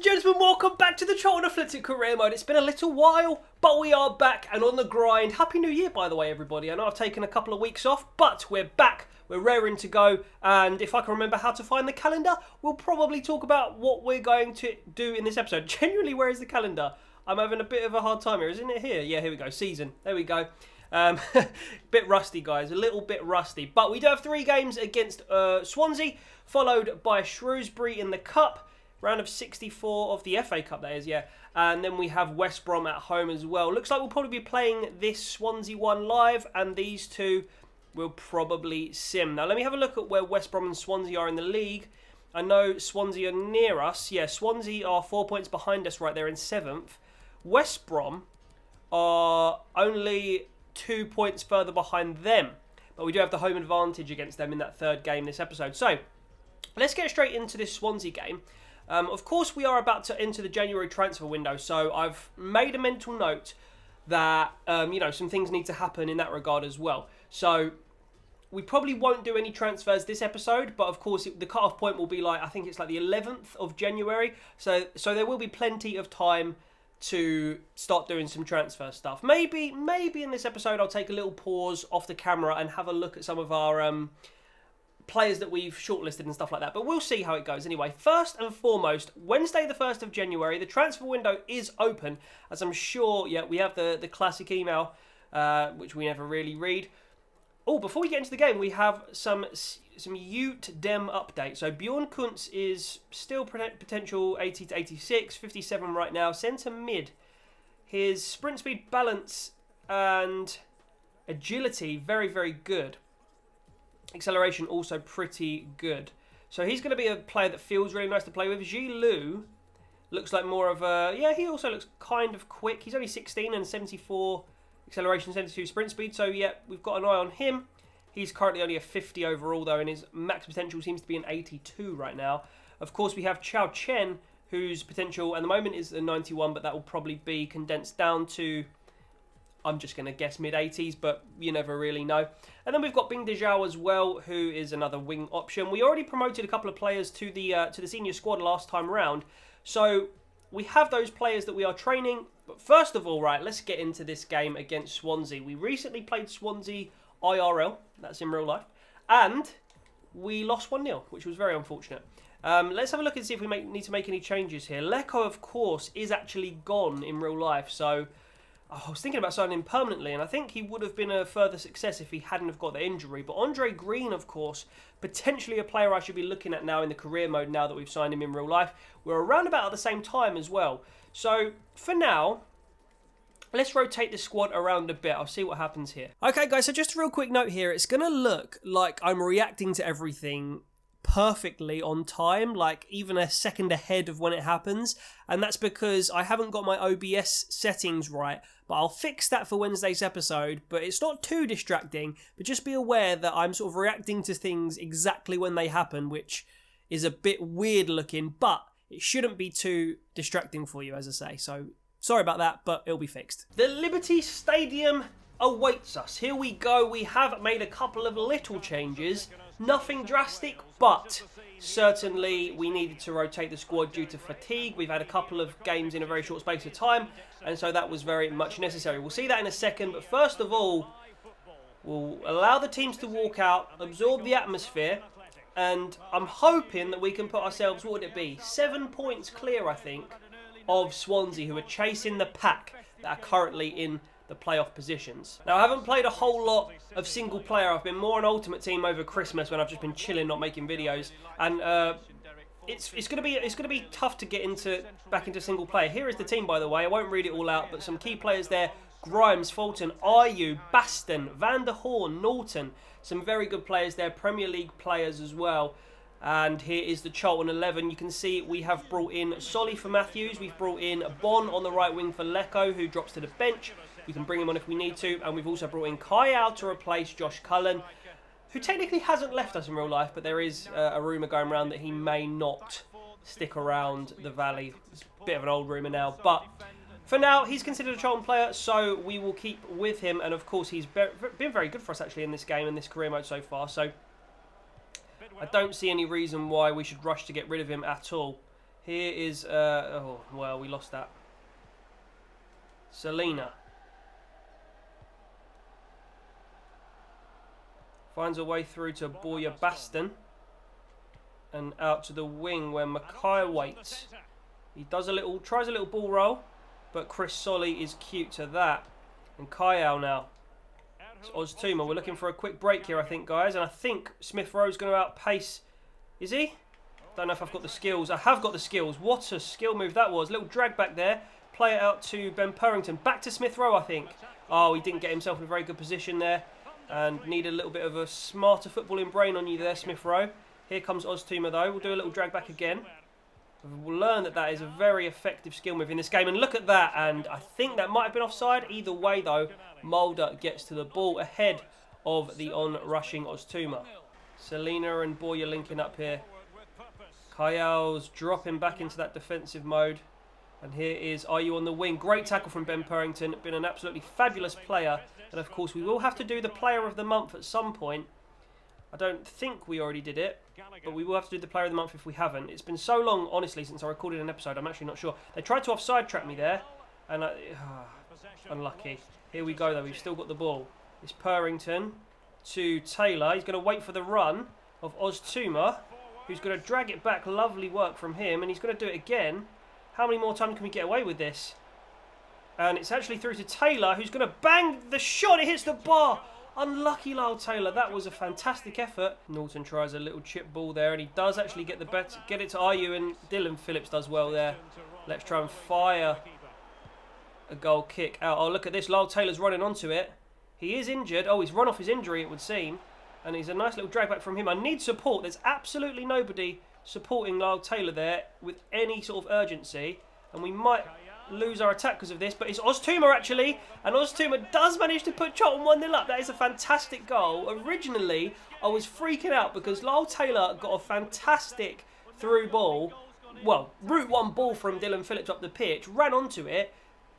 and gentlemen, welcome back to the Charlton Athletic Career Mode. It's been a little while, but we are back and on the grind. Happy New Year, by the way, everybody. I know I've taken a couple of weeks off, but we're back. We're raring to go, and if I can remember how to find the calendar, we'll probably talk about what we're going to do in this episode. Genuinely, where is the calendar? I'm having a bit of a hard time here. Isn't it here? Yeah, here we go. Season. There we go. Bit rusty, guys. A little bit rusty. But we do have 3 games against Swansea, followed by Shrewsbury in the Cup. Round of 64 of the FA Cup, that is, yeah. And then we have West Brom at home as well. Looks like we'll probably be playing this Swansea one live, and these two will probably sim. Now, let me have a look at where West Brom and Swansea are in the league. I know Swansea are near us. Yeah, Swansea are 4 points behind us right there in 7th. West Brom are only 2 points further behind them. But we do have the home advantage against them in that 3rd game this episode. So, let's get straight into this Swansea game. Of course, we are about to enter the January transfer window, so I've made a mental note that, some things need to happen in that regard as well. So, we probably won't do any transfers this episode, but of course, the cut-off point will be I think it's the 11th of January, so there will be plenty of time to start doing some transfer stuff. Maybe in this episode, I'll take a little pause off the camera and have a look at some of our players that we've shortlisted and stuff like that, but we'll see how it goes. Anyway, first and foremost, Wednesday the 1st of January, the transfer window is open, as I'm sure, yeah, we have the classic email, which we never really read. Oh, before we get into the game, we have some Ute Dem update. So Bjorn Kuntz is still potential 80 to 86, 57 right now, centre mid. His sprint speed, balance and agility, very, very good. Acceleration also pretty good. So he's going to be a player that feels really nice to play with. Ji Lu looks like more of a... Yeah, he also looks kind of quick. He's only 16 and 74 acceleration, 72 sprint speed. So, yeah, we've got an eye on him. He's currently only a 50 overall, though, and his max potential seems to be an 82 right now. Of course, we have Chao Chen, whose potential at the moment is a 91, but that will probably be condensed down to... I'm just going to guess mid-80s, but you never really know. And then we've got Bing Dejao as well, who is another wing option. We already promoted a couple of players to the senior squad last time round. So we have those players that we are training. But first of all, right, let's get into this game against Swansea. We recently played Swansea IRL, that's in real life. And we lost 1-0, which was very unfortunate. Let's have a look and see if we need to make any changes here. Leko, of course, is actually gone in real life, so... I was thinking about signing him permanently, and I think he would have been a further success if he hadn't have got the injury. But Andre Green, of course, potentially a player I should be looking at now in the career mode now that we've signed him in real life. We're around about at the same time as well. So, for now, let's rotate the squad around a bit. I'll see what happens here. Okay, guys, so just a real quick note here. It's going to look like I'm reacting to everything perfectly on time, like even a second ahead of when it happens, and that's because I haven't got my OBS settings right, but I'll fix that for Wednesday's episode. But it's not too distracting, but just be aware that I'm sort of reacting to things exactly when they happen, which is a bit weird looking, but it shouldn't be too distracting for you, as I say. So sorry about that, but it'll be fixed. The Liberty Stadium awaits us. Here we go. We have made a couple of little changes. Nothing drastic, but certainly we needed to rotate the squad due to fatigue. We've had a couple of games in a very short space of time, and so that was very much necessary. We'll see that in a second, but first of all, we'll allow the teams to walk out, absorb the atmosphere, and I'm hoping that we can put ourselves, what would it be, 7 points clear, I think, of Swansea, who are chasing the pack that are currently in the playoff positions. Now, I haven't played a whole lot of single player. I've been more an Ultimate Team over Christmas when I've just been chilling, not making videos, and it's gonna be tough to get back into single player. Here is the team, by the way. I won't read it all out, but some key players there: Grimes, Fulton, Ayew, Baston, Van der Horn, Norton. Some very good players there, Premier League players as well. And here is the Charlton 11. You can see we have brought in Solly for Matthews. We've brought in Bon on the right wing for Leko, who drops to the bench. We can bring him on if we need to. And we've also brought in Kyle to replace Josh Cullen, who technically hasn't left us in real life, but there is a rumour going around that he may not stick around the Valley. It's a bit of an old rumour now, but for now, he's considered a Charlton player, so we will keep with him. And of course, he's been very good for us actually in this game, in this career mode so far. So I don't see any reason why we should rush to get rid of him at all. Here is, oh, well, we lost that. Selena. Finds a way through to Borja Baston. And out to the wing where Mackay waits. He does tries a little ball roll. But Chris Solly is cute to that. And Kyle now. It's Oztuma. We're looking for a quick break here, I think, guys. And I think Smith Rowe's going to outpace. Is he? Don't know if I've got the skills. I have got the skills. What a skill move that was. Little drag back there. Play it out to Ben Purrington. Back to Smith Rowe, I think. Oh, he didn't get himself in a very good position there. And needed a little bit of a smarter footballing brain on you there, Smith Rowe. Here comes Oztuma, though. We'll do a little drag back again. We'll learn that that is a very effective skill move in this game. And look at that. And I think that might have been offside. Either way, though, Mulder gets to the ball ahead of the on-rushing Oztuma. Selena and Borja linking up here. Kayal's dropping back into that defensive mode. And here is Ayew on the wing. Great tackle from Ben Purrington. Been an absolutely fabulous player. And of course, we will have to do the player of the month at some point. I don't think we already did it, but we will have to do the player of the month if we haven't. It's been so long, honestly, since I recorded an episode. I'm actually not sure. They tried to offside trap me there. And unlucky. Here we go, though. We've still got the ball. It's Purrington to Taylor. He's going to wait for the run of Oztuma, who's going to drag it back. Lovely work from him. And he's going to do it again. How many more times can we get away with this? And it's actually through to Taylor, who's going to bang the shot. It hits the bar. Unlucky Lyle Taylor. That was a fantastic effort. Norton tries a little chip ball there, and he does actually get it to Ayew, and Dylan Phillips does well there. Let's try and fire a goal kick out. Oh, look at this. Lyle Taylor's running onto it. He is injured. Oh, he's run off his injury, it would seem. And he's a nice little drag back from him. I need support. There's absolutely nobody supporting Lyle Taylor there with any sort of urgency. And we might lose our attack because of this. But it's Oztuma, actually. And Oztuma does manage to put Charlton 1-0 up. That is a fantastic goal. Originally, I was freaking out because Lyle Taylor got a fantastic through ball. Well, route one ball from Dylan Phillips up the pitch. Ran onto it.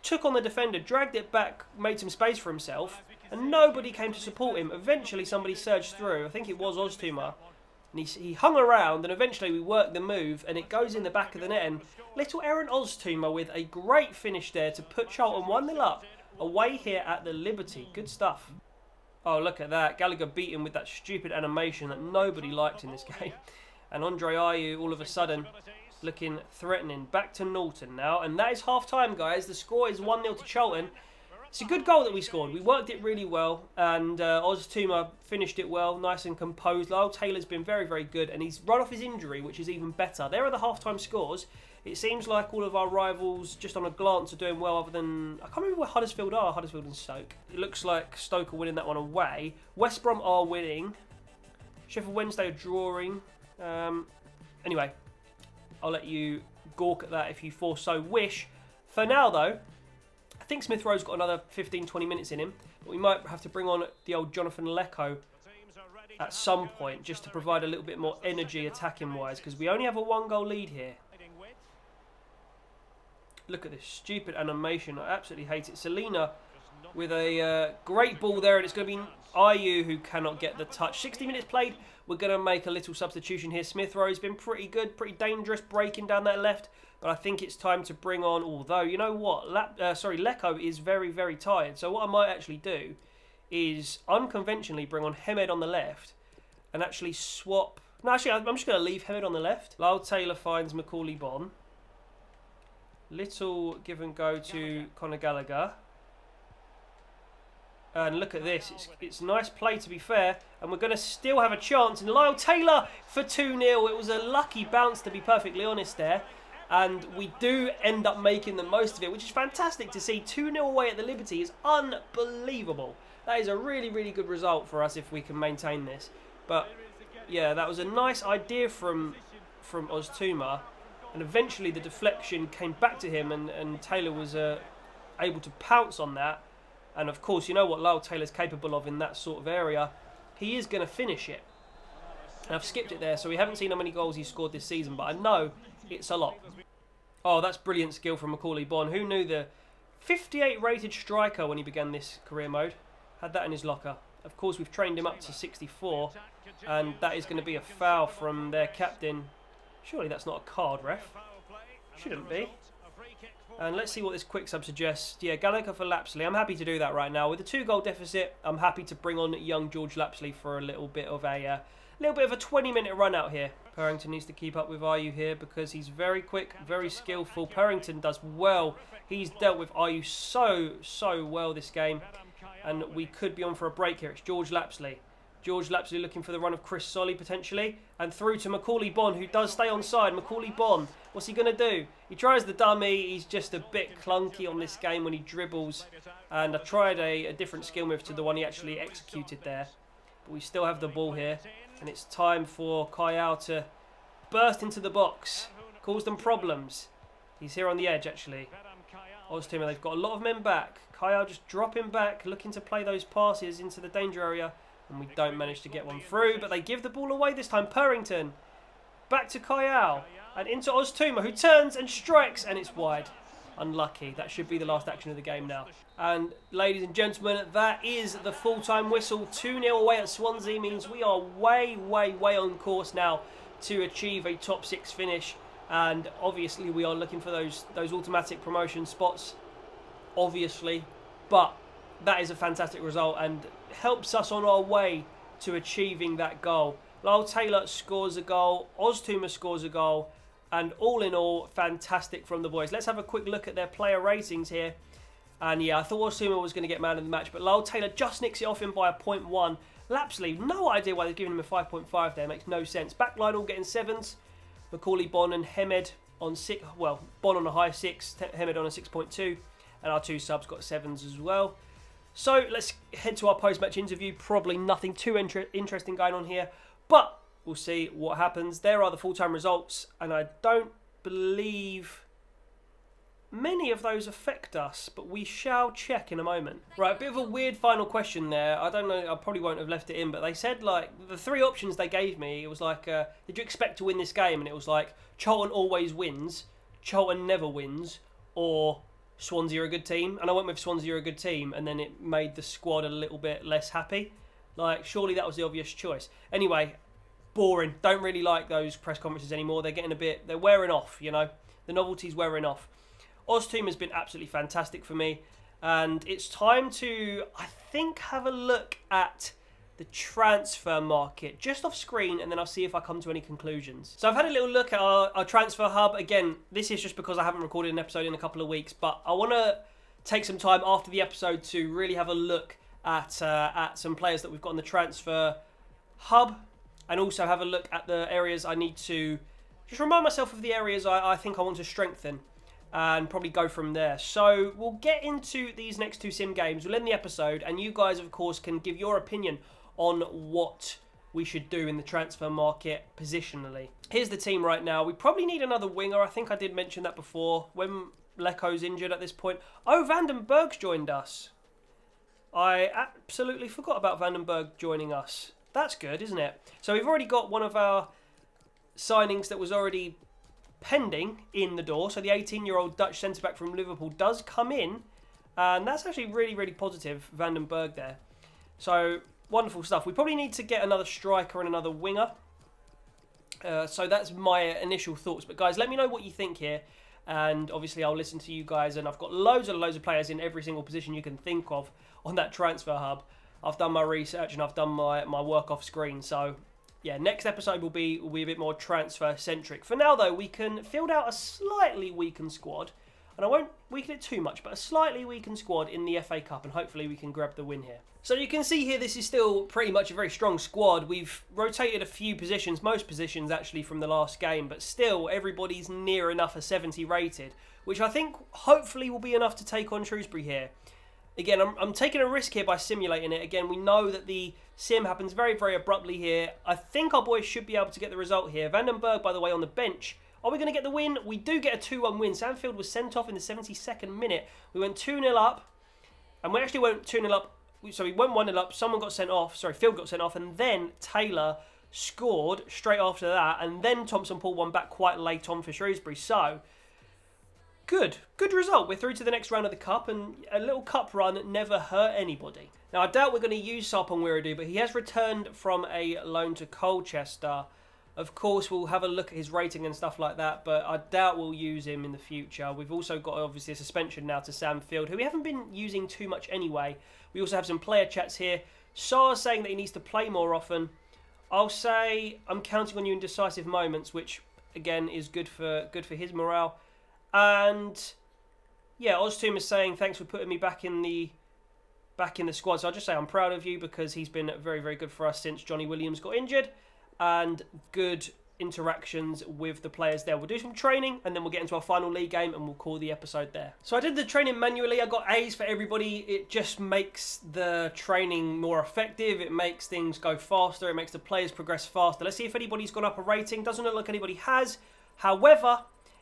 Took on the defender. Dragged it back. Made some space for himself. And nobody came to support him. Eventually, somebody surged through. I think it was Oztuma. And he hung around, and eventually we worked the move, and it goes in the back of the net. And little Aaron Oztuma with a great finish there to put Charlton 1-0 up away here at the Liberty. Good stuff. Oh, look at that. Gallagher beat him with that stupid animation that nobody liked in this game. And Andre Ayew, all of a sudden, looking threatening. Back to Norton now. And that is half-time, guys. The score is 1-0 to Charlton. It's a good goal that we scored. We worked it really well, and Oztuma finished it well, nice and composed. Lyle Taylor's been very, very good, and he's run off his injury, which is even better. There are the half-time scores. It seems like all of our rivals, just on a glance, are doing well, other than... I can't remember where Huddersfield are. Huddersfield and Stoke. It looks like Stoke are winning that one away. West Brom are winning. Sheffield Wednesday are drawing. Anyway, I'll let you gawk at that if you so wish. For now, though, I think Smith Rowe's got another 15-20 minutes in him, but we might have to bring on the old Jonathan Lecco at some point just to provide a little bit more energy attacking wise, because we only have a 1-goal lead here. Look at this stupid animation. I absolutely hate it. Selena with a great ball there, and it's going to be Ayew who cannot get the touch. 60 minutes played. We're going to make a little substitution here. Smith Rowe's been pretty good, pretty dangerous, breaking down that left. But I think it's time to bring on, although, you know what, Lecco is very, very tired. So what I might actually do is unconventionally bring on Hemed on the left and actually swap. No, actually, I'm just going to leave Hemed on the left. Lyle Taylor finds Macaulay Bonne. Little give and go to Conor Gallagher. And look at this. It's nice play, to be fair. And we're going to still have a chance. And Lyle Taylor for 2-0. It was a lucky bounce, to be perfectly honest there. And we do end up making the most of it, which is fantastic to see. 2-0 away at the Liberty is unbelievable. That is a really, really good result for us if we can maintain this. But, yeah, that was a nice idea from Oztuma. And eventually the deflection came back to him, and Taylor was able to pounce on that. And, of course, you know what Lyle Taylor's capable of in that sort of area. He is going to finish it. And I've skipped it there, so we haven't seen how many goals he's scored this season, but I know it's a lot. Oh, that's brilliant skill from Macaulay Bonne. Who knew the 58 rated striker when he began this career mode had that in his locker? Of course, we've trained him up to 64, and that is going to be a foul from their captain. Surely that's not a card, ref. Shouldn't be. And let's see what this quick sub suggests. Yeah, Gallagher for Lapsley. I'm happy to do that right now. With a 2-goal deficit, I'm happy to bring on young George Lapsley for a little bit of a 20-minute run out here. Purrington needs to keep up with Ayew here because he's very quick, very skillful. Purrington does well. He's dealt with Ayew so well this game. And we could be on for a break here. It's George Lapsley. George Lapsley looking for the run of Chris Solly potentially. And through to Macaulay Bonne, who does stay on side. Macaulay Bonne, what's he going to do? He tries the dummy. He's just a bit clunky on this game when he dribbles. And I tried a different skill move to the one he actually executed there. But we still have the ball here. And it's time for Kayal to burst into the box. Cause them problems. He's here on the edge actually. Oztumer, they've got a lot of men back. Kayal just dropping back, looking to play those passes into the danger area. And we don't manage to get one through, but they give the ball away this time. Purrington, back to Kayal, and into Oztumer, who turns and strikes, and it's wide. Unlucky. That should be the last action of the game now. And ladies and gentlemen, that is the full-time whistle. 2-0 away at Swansea means we are way on course now to achieve a top 6 finish. And obviously we are looking for those automatic promotion spots, obviously. But that is a fantastic result and helps us on our way to achieving that goal. Lyle Taylor scores a goal, Oztumer scores a goal, and all in all, fantastic from the boys. Let's have a quick look at their player ratings here. And yeah, I thought Oztumer was going to get man of the match, but Lyle Taylor just nicks it off him by a 0.1. Lapsley, no idea why they're giving him a 5.5 there, makes no sense. Backline all getting 7s. Macaulay Bonne and Hemed on 6, well, Bonne on a high 6, Hemed on a 6.2, and our 2 subs got 7s as well. So let's head to our post-match interview. Probably nothing too interesting going on here, but we'll see what happens. There are the full-time results, and I don't believe many of those affect us, but we shall check in a moment. Right, a bit of a weird final question there. I don't know, I probably won't have left it in, but they said, like, the 3 options they gave me, it was like, did you expect to win this game? And it was like, Charlton always wins, Charlton never wins, or Swansea are a good team. And I went with Swansea are a good team, and then it made the squad a little bit less happy. Like, surely that was the obvious choice. Anyway, boring. Don't really like those press conferences anymore. They're getting a bit, they're wearing off, you know. The novelty's wearing off. Oztumer has been absolutely fantastic for me, and it's time to, I think, have a look at the transfer market just off screen, and then I'll see if I come to any conclusions. So I've had a little look at our transfer hub. Again, this is just because I haven't recorded an episode in a couple of weeks, but I want to take some time after the episode to really have a look at some players that we've got on the transfer hub, and also have a look at the areas I need to just remind myself of the areas I think I want to strengthen, and probably go from there. So we'll get into these next 2 sim games. We'll end the episode, and you guys, of course, can give your opinion on what we should do in the transfer market positionally. Here's the team right now. We probably need another winger. I think I did mention that before when Leko's injured at this point. Oh, Vandenberg's joined us. I absolutely forgot about Vandenberg joining us. That's good, isn't it? So we've already got one of our signings that was already pending in the door. So the 18-year-old Dutch centre-back from Liverpool does come in, and that's actually really positive, Vandenberg there. So wonderful stuff. We probably need to get another striker and another winger. So that's my initial thoughts. But guys, let me know what you think here, and obviously I'll listen to you guys. And I've got loads of players in every single position you can think of on that transfer hub. I've done my research and I've done my work off screen. So yeah, next episode will be a bit more transfer-centric. For now, though, we can field out a slightly weakened squad. And I won't weaken it too much, but a slightly weakened squad in the FA Cup. And hopefully we can grab the win here. So you can see here, this is still pretty much a very strong squad. We've rotated a few positions, most positions actually from the last game. But still, everybody's near enough a 70 rated, which I think hopefully will be enough to take on Shrewsbury here. Again, I'm taking a risk here by simulating it. Again, we know that the sim happens very abruptly here. I think our boys should be able to get the result here. Vandenberg, by the way, on the bench. Are we going to get the win? We do get a 2-1 win. Sandfield was sent off in the 72nd minute. We went 2-0 up. And we actually went 2-0 up. So we went 1-0 up. Someone got sent off. Sorry, Field got sent off. And then Taylor scored straight after that. And then Thompson pulled one back quite late on for Shrewsbury. So Good result. We're through to the next round of the Cup, and a little cup run never hurt anybody. Now, I doubt we're going to use Sarpong Wiredu, but he has returned from a loan to Colchester, Of course, we'll have a look at his rating and stuff like that, but I doubt we'll use him in the future. We've also got, obviously, a suspension now to Sam Field, who we haven't been using too much anyway. We also have some player chats here. Sar's saying that he needs to play more often. I'll say I'm counting on you in decisive moments, which, again, is good for his morale. And, yeah, Oztoom is saying, thanks for putting me back in the squad. So I'll just say I'm proud of you because he's been very, very good for us since Johnny Williams got injured. And good interactions with the players there. We'll do some training and then we'll get into our final league game and we'll call the episode there. So I did the training manually. I got A's for everybody. It just makes the training more effective. It makes things go faster. It makes the players progress faster. Let's see if anybody's gone up a rating. Doesn't look like anybody has. However,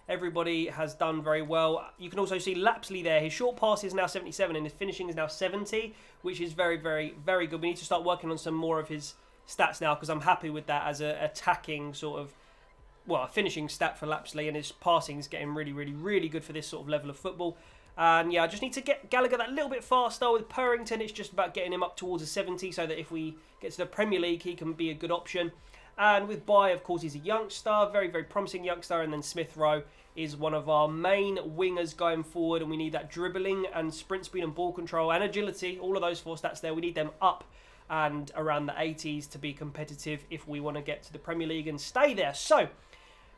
everybody has done very well. You can also see Lapsley there. His short pass is now 77 and his finishing is now 70, which is very, very, very good. We need to start working on some more of his stats now because I'm happy with that as a attacking sort of, well, a finishing stat for Lapsley, and his passing is getting really, really, really good for this sort of level of football. And yeah, I just need to get Gallagher that little bit faster. With Purrington, it's just about getting him up towards a 70 so that if we get to the Premier League, he can be a good option. And with Bai, of course, he's a youngster, very, very promising youngster. And then Smith Rowe is one of our main wingers going forward, and we need that dribbling and sprint speed and ball control and agility, all of those 4 stats there. We need them up and around the 80s to be competitive if we want to get to the Premier League and stay there. So,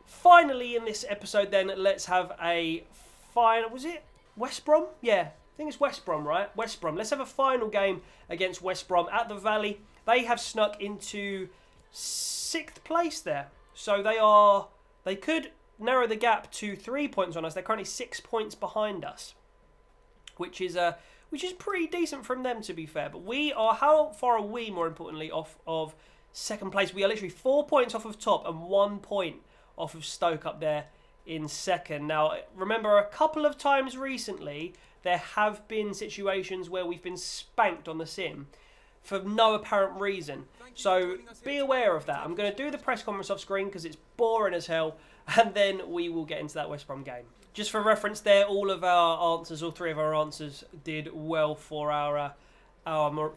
finally in this episode then, let's have a final... Was it West Brom? Yeah, I think it's West Brom, right? West Brom. Let's have a final game against West Brom at the Valley. They have snuck into 6th place there. So they could narrow the gap to 3 points on us. They're currently 6 points behind us, which is pretty decent from them, to be fair. But we are, how far are we, more importantly, off of 2nd place? We are literally 4 points off of top and 1 point off of Stoke up there in 2nd. Now, remember, a couple of times recently, there have been situations where we've been spanked on the sim for no apparent reason. So be aware of that. I'm going to do the press conference off screen because it's boring as hell, and then we will get into that West Brom game. Just for reference there, all of our answers, all 3 of our answers did well for our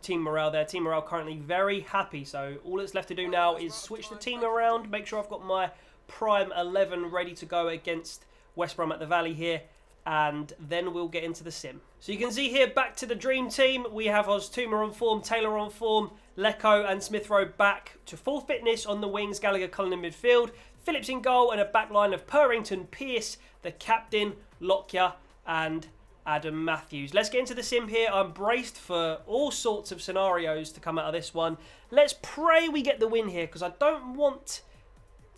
team morale there. Team morale currently very happy, so all that's left to do now is switch the team around, make sure I've got my prime 11 ready to go against West Brom at the Valley here, and then we'll get into the sim. So you can see here, back to the dream team. We have Oztoom on form, Taylor on form, Lecco and Smith Rowe back to full fitness on the wings, Gallagher, Cullen in midfield, Phillips in goal, and a back line of Purrington, Pearce, the captain, Lockyer, and Adam Matthews. Let's get into the sim here. I'm braced for all sorts of scenarios to come out of this one. Let's pray we get the win here because I don't want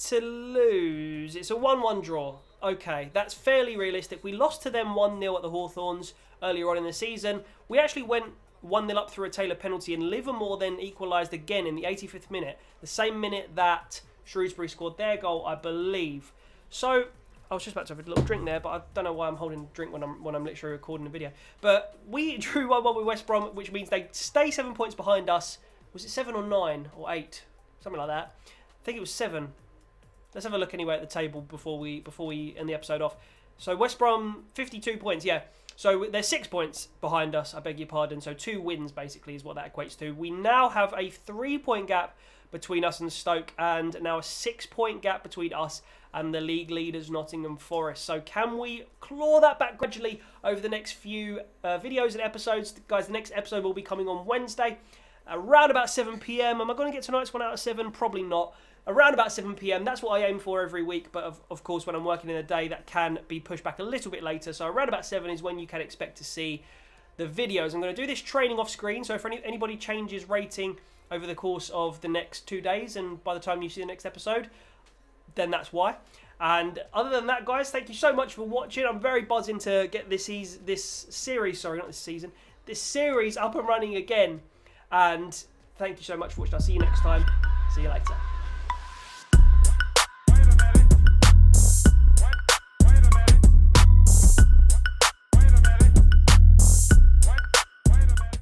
to lose. It's a 1-1 draw. Okay, that's fairly realistic. We lost to them 1-0 at the Hawthorns earlier on in the season. We actually went 1-0 up through a Taylor penalty, and Livermore then equalised again in the 85th minute, the same minute that Shrewsbury scored their goal, I believe. So I was just about to have a little drink there, but I don't know why I'm holding a drink when I'm literally recording a video. But we drew 1-1 with West Brom, which means they stay 7 points behind us. Was it 7 or 9 or 8? Something like that. I think it was 7. Let's have a look anyway at the table before we end the episode off. So West Brom, 52 points, yeah. So they're 6 points behind us, I beg your pardon. So 2 wins, basically, is what that equates to. We now have a 3-point gap between us and Stoke, and now a 6-point gap between us and the league leaders, Nottingham Forest. So can we claw that back gradually over the next few videos and episodes? Guys, the next episode will be coming on Wednesday, around about 7 PM. Am I going to get tonight's one out of 7? Probably not. Around about 7 PM, that's what I aim for every week, but of course when I'm working in a day that can be pushed back a little bit later, so around about 7 is when you can expect to see the videos. I'm going to do this training off screen, so if anybody changes rating over the course of the next 2 days, and by the time you see the next episode, then that's why. And other than that, guys, thank you so much for watching. I'm very buzzing to get this series up and running again, and thank you so much for watching. I'll see you next time. See you later.